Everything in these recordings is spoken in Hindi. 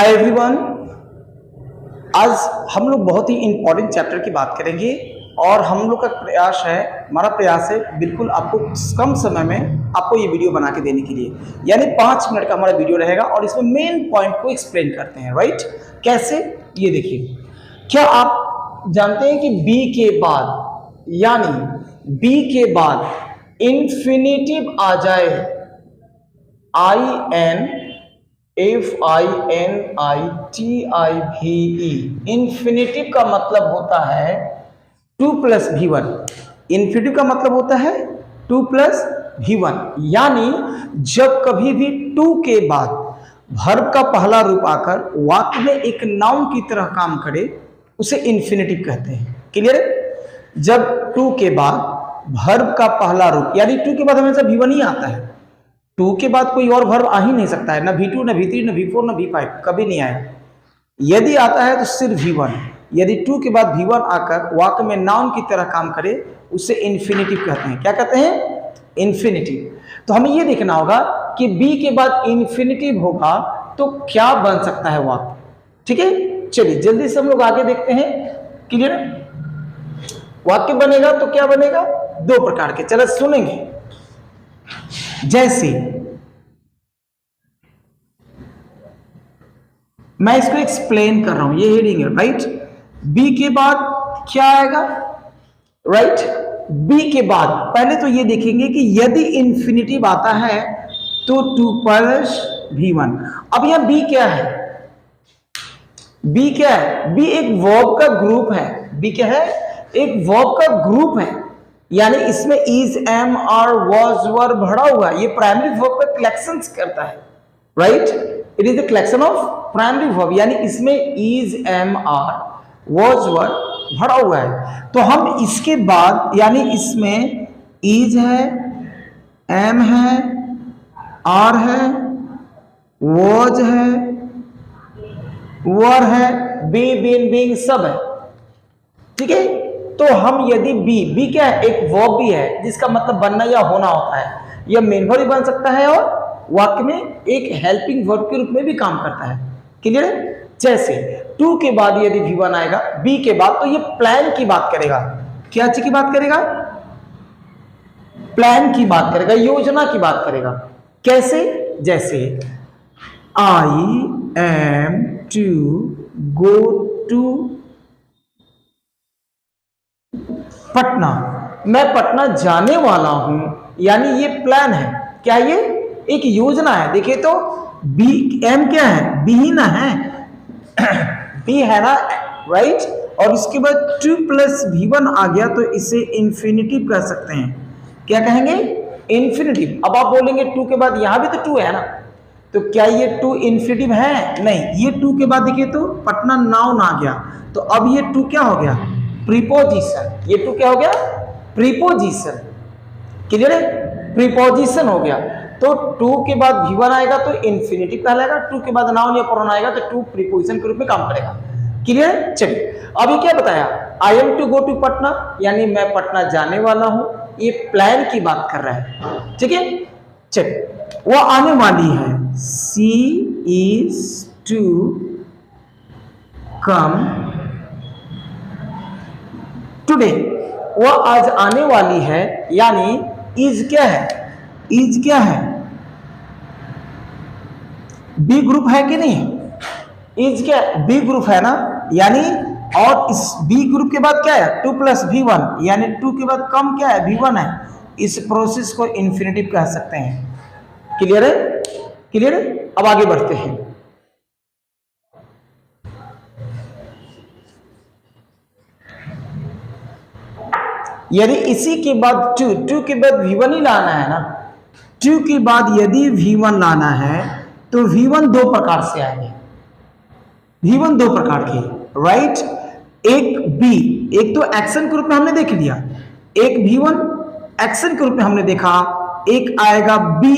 हाय एवरीवन, आज हम लोग बहुत ही इंपॉर्टेंट चैप्टर की बात करेंगे और हम लोग का हमारा प्रयास है बिल्कुल आपको कम समय में आपको ये वीडियो बना के देने के लिए, यानी 5 मिनट का हमारा वीडियो रहेगा और इसमें मेन पॉइंट को एक्सप्लेन करते हैं। राइट, कैसे, ये देखिए। क्या आप जानते हैं कि बी के बाद, यानी बी के बाद इंफिनिटिव आ जाए, INFINITIVE, इंफिनिटिव का मतलब होता है 2 + V1। इंफिनिटिव का मतलब होता है 2 + V1, यानी जब कभी भी 2 के बाद वर्ब का पहला रूप आकर वाक्य में एक नाउन की तरह काम करे उसे इंफिनिटिव कहते हैं। क्लियर है? जब 2 के बाद वर्ब का पहला रूप, यानी 2 के बाद हमेशा V1 ही आता है। 2 के बाद कोई और वर्ब आ ही नहीं सकता है, ना V2 ना V3 ना V4 ना V5, कभी नहीं आएगा। यदि आता है तो सिर्फ V1। यदि 2 के बाद V1 आकर वाक्य में नाउन की तरह काम करे उसे इंफिनिटिव कहते हैं। क्या कहते हैं? इंफिनिटिव। तो हमें यह देखना होगा कि B के बाद इंफिनिटिव होगा तो क्या बन सकता है वाक्य। ठीक है, चलिए जल्दी से हम लोग आगे देखते हैं। क्लियर? वाक्य बनेगा तो क्या बनेगा? 2 प्रकार के, चलो सुनेंगे। जैसे मैं इसको एक्सप्लेन कर रहा हूं, ये हेडिंग है। राइट, बी के बाद क्या आएगा? राइट, बी के बाद पहले तो ये देखेंगे कि यदि इंफिनिटिव आता है तो 2 + V1। अब यहां बी क्या है? बी क्या है? बी एक वर्ब का ग्रुप है। बी क्या है? एक वर्ब का ग्रुप है, यानी इसमें इज, एम, आर, वॉज, वर भरा हुआ है। ये प्राइमरी वर्ब का कलेक्शन करता है। Right, it is the collection of primary verb, यानी इसमें इज, एम, आर, वॉज, वर भरा हुआ है। तो हम इसके बाद, यानी इसमें इज है, एम है, आर है, वॉज है, वर है, बी, बीन, बीइंग सब है। ठीक है, तो हम यदि बी क्या है? एक वर्ब भी है जिसका मतलब बनना या होना होता है। यह मेन वर्ब भी बन सकता है और वाक्य में एक हेल्पिंग वर्ब के रूप में भी काम करता है। क्लियर है? जैसे 2 के बाद यदि V1 आएगा बी के बाद तो ये प्लान की बात करेगा। क्या चीज की बात करेगा? प्लान की बात करेगा, योजना की बात करेगा। कैसे? जैसे I am to go to Patna, मैं पटना जाने वाला हूं, यानी ये प्लान है। क्या ये? एक योजना है। देखिए तो बी, एम क्या है? बी ही ना है, बी है ना। राइट, और इसके बाद 2 + V1 आ गया तो इसे इंफिनिटिव कह सकते हैं। क्या कहेंगे? इंफिनिटिव। अब आप बोलेंगे 2 के बाद यहां भी तो 2 है ना, तो क्या ये 2 इंफिनिटिव है? नहीं, ये 2 के बाद देखिए तो पटना नाउन आ गया, तो अब ये 2 क्या हो गया? प्रीपोजिशन। ये 2 क्या हो गया? प्रीपोजिशन। क्लियर है? प्रीपोजिशन हो गया। तो 2 के बाद V1 आएगा तो इंफिनिटिव कहलाएगा, 2 के बाद नाउन या प्रोनाउन आएगा तो 2 प्रीपोजिशन के रूप में काम करेगा। क्लियर है? चलिए अभी क्या बताया? I am to go to Patna, यानी मैं पटना जाने वाला हूं। ये प्लान की बात कर रहा है। ठीक है, चलिए वो आने वाली है। सी इज टू कम टुडे, वो आज आने वाली है, यानी इज क्या है? इज क्या है? बी ग्रुप है कि नहीं? इज क्या? बी ग्रुप है ना, यानी और इस बी ग्रुप के बाद क्या है? 2 + V1, यानी 2 के बाद कम क्या है? V1 है। इस प्रोसेस को इंफिनिटिव कह सकते हैं। क्लियर है? क्लियर है? अब आगे बढ़ते हैं। यदि इसी के बाद 2 के बाद V1 ही लाना है ना, 2 के बाद यदि V1 लाना है तो V1 2 प्रकार से आएंगे। V1 2 प्रकार के। राइट, एक बी, एक तो एक्शन के रूप में हमने देख लिया, एक V1 एक्शन के रूप में हमने देखा, एक आएगा बी,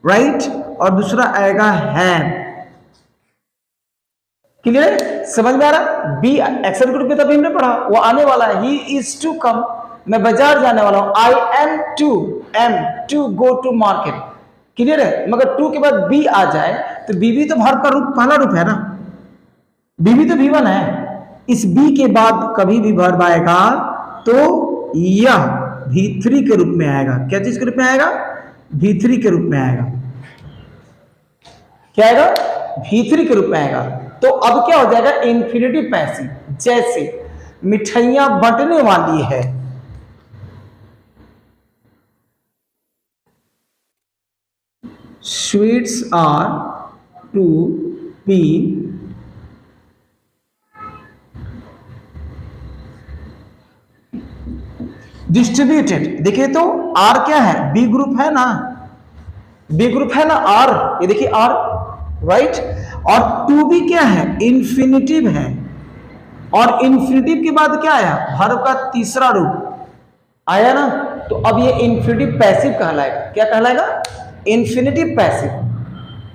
राइट, और दूसरा आएगा हैव। क्लियर है? समझ में आ रहा? बी एक्शन के रूप में तभी हमने पढ़ा, वो आने वाला है। ही इज टू कम, मैं बाजार जाने वाला हूं। I am to go to market. Clear है, मगर टू के बाद बी आ जाए तो बी भी तो वर्ब का रूप, पहला रूप है ना, बी भी तो V1 है। इस बी के बाद कभी भी वर्ब आएगा तो यह V3 के रूप में आएगा। क्या चीज के रूप में आएगा? V3 के रूप में आएगा। क्या आएगा? V3 के रूप में आएगा। तो अब क्या हो जाएगा? Infinitive passive. जैसे मिठाइयां बंटने वाली है, sweets are to be distributed. देखिए तो आर क्या है? बी ग्रुप है ना, बी ग्रुप है ना आर, ये देखिए आर, राइट। और टू बी क्या है? इंफिनिटिव है, और इंफिनिटिव के बाद क्या आया? वर्ब का तीसरा रूप आया ना, तो अब ये इंफिनिटिव पैसिव कहलाएगा। क्या कहलाएगा? Infinitive passive.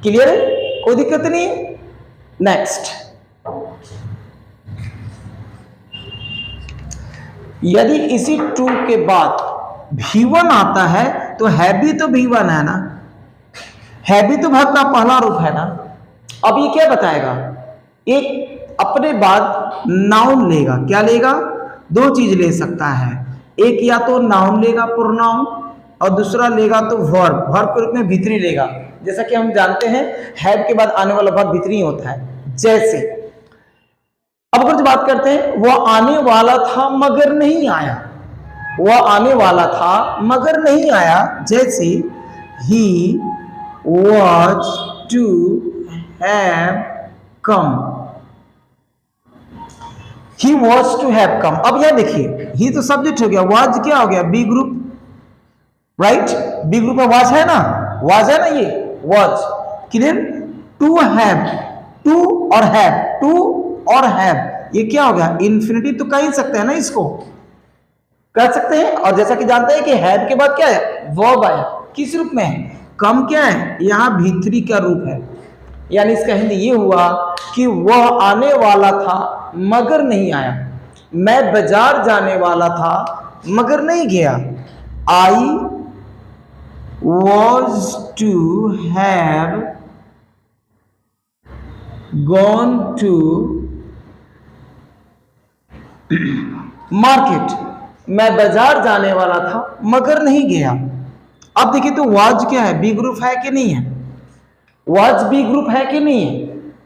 क्लियर है? कोई दिक्कत नहीं है। नेक्स्ट, यदि इसी टू के बाद V1 आता है तो है भी तो V1 है ना, है भी तो वर्ब का पहला रूप है ना। अब ये क्या बताएगा? एक अपने बाद नाउन लेगा। क्या लेगा? दो चीज ले सकता है, एक या तो नाउन लेगा प्रोनाउन, और दूसरा लेगा तो वर्ब, वर्ब के रूप में V3 लेगा। जैसा कि हम जानते हैं हैव के बाद आने वाला वर्ब V3 होता है। जैसे अब अगर जो बात करते हैं, वह आने वाला था मगर नहीं आया, वह आने वाला था मगर नहीं आया। जैसे ही was to have come, he was to have come। अब यह देखिए, ही तो सब्जेक्ट हो गया, was क्या हो गया? B group, right. B group में was है ना, was है ना, ये was। Clear? To have, to और हैव, टू और हैव, ये क्या हो गया? इन्फिनिटिव तो कह ही सकते हैं ना, इसको कह सकते हैं। और जैसा कि जानते हैं कि हैव के बाद क्या है? वर्ब आया। किस रूप में है? कम क्या है? यहाँ V3 का रूप है। यानी इसका हिंदी ये हुआ कि वह आने वाला था मगर नहीं आया। मैं बाजार जाने वाला था मगर नहीं गया। I was to have gone to market। मैं बाजार जाने वाला था मगर नहीं गया। अब देखिए तो वाज क्या है? बी ग्रुप है कि नहीं है? वाज बी ग्रुप है कि नहीं है?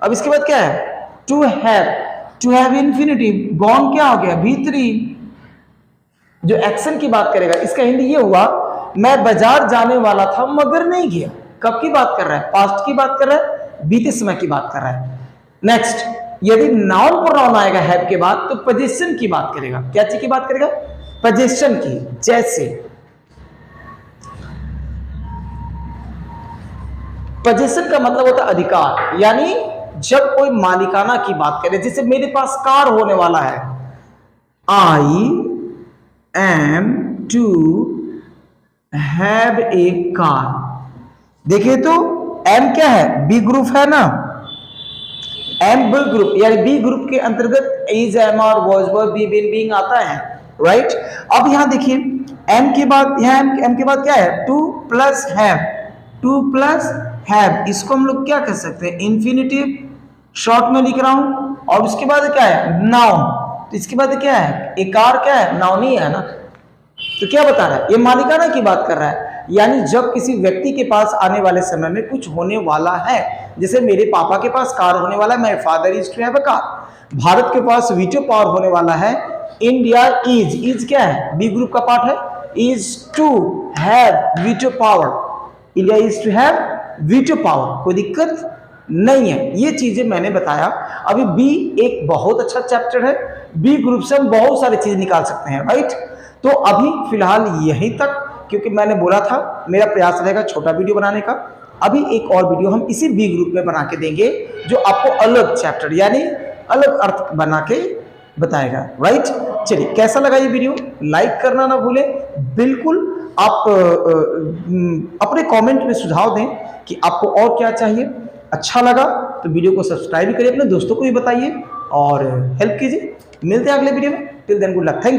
अब इसके बाद क्या है? To have, to have infinitive, gone क्या हो गया? V3। जो एक्शन की बात करेगा इसका हिंदी ये हुआ, मैं बाजार जाने वाला था मगर नहीं गया। कब की बात कर रहा है? पास्ट की बात कर रहा है, बीते समय की बात कर रहा है। नेक्स्ट, यदि नाउन प्रोनाउन आएगा हैव के बाद तो पोजीशन की बात करेगा। क्या चीज की बात करेगा? पोजीशन की। जैसे पोजीशन का मतलब होता है अधिकार, यानी जब कोई मालिकाना की बात करे, जैसे मेरे पास कार होने वाला है, I am to have a car. देखिए तो एम क्या है? बी ग्रुप है ना, एम बी ग्रुप, यानी बी ग्रुप के अंतर्गत इज, एम और was, were, be, been, being आता है, राइट। अब यहां देखिए एम के बाद, यहां एम के बाद क्या है? Two plus have, two plus have, इसको हम लोग क्या कह सकते हैं? इंफिनिटिव, शॉर्ट में लिख रहा हूं। और उसके बाद क्या है? नाउन। तो इसके बाद क्या है? एक कार क्या है? नाउन ही है ना। तो क्या बता रहा है? ये मालिकाना की बात कर रहा है, यानी जब किसी व्यक्ति के पास आने वाले समय में कुछ होने वाला है, जैसे मेरे पापा के पास कार होने वाला है, my father is to have a car. Bharat के पास वीटो पावर होने वाला है, इंडिया इज, इज क्या है? बी ग्रुप का पार्ट है, is to have veto power, India is to have veto power. कोई दिक्कत नहीं है। ये चीजें मैंने बताया। अभी बी एक बहुत अच्छा चैप्टर है, बी ग्रुप से हम बहुत सारी चीजें निकाल सकते हैं, राइट। तो अभी फिलहाल यहीं तक, क्योंकि मैंने बोला था मेरा प्रयास रहेगा छोटा वीडियो बनाने का। अभी एक और वीडियो हम इसी बी ग्रुप में बना के देंगे, जो आपको अलग चैप्टर यानी अलग अर्थ बना के बताएगा, राइट। चलिए, कैसा लगा ये वीडियो? लाइक करना ना भूलें बिल्कुल। आप अपने कमेंट में सुझाव दें कि आपको और क्या चाहिए। अच्छा लगा तो वीडियो को सब्सक्राइब करिए, अपने दोस्तों को भी बताइए और हेल्प कीजिए। मिलते हैं अगले वीडियो में। Till then good luck, thank you.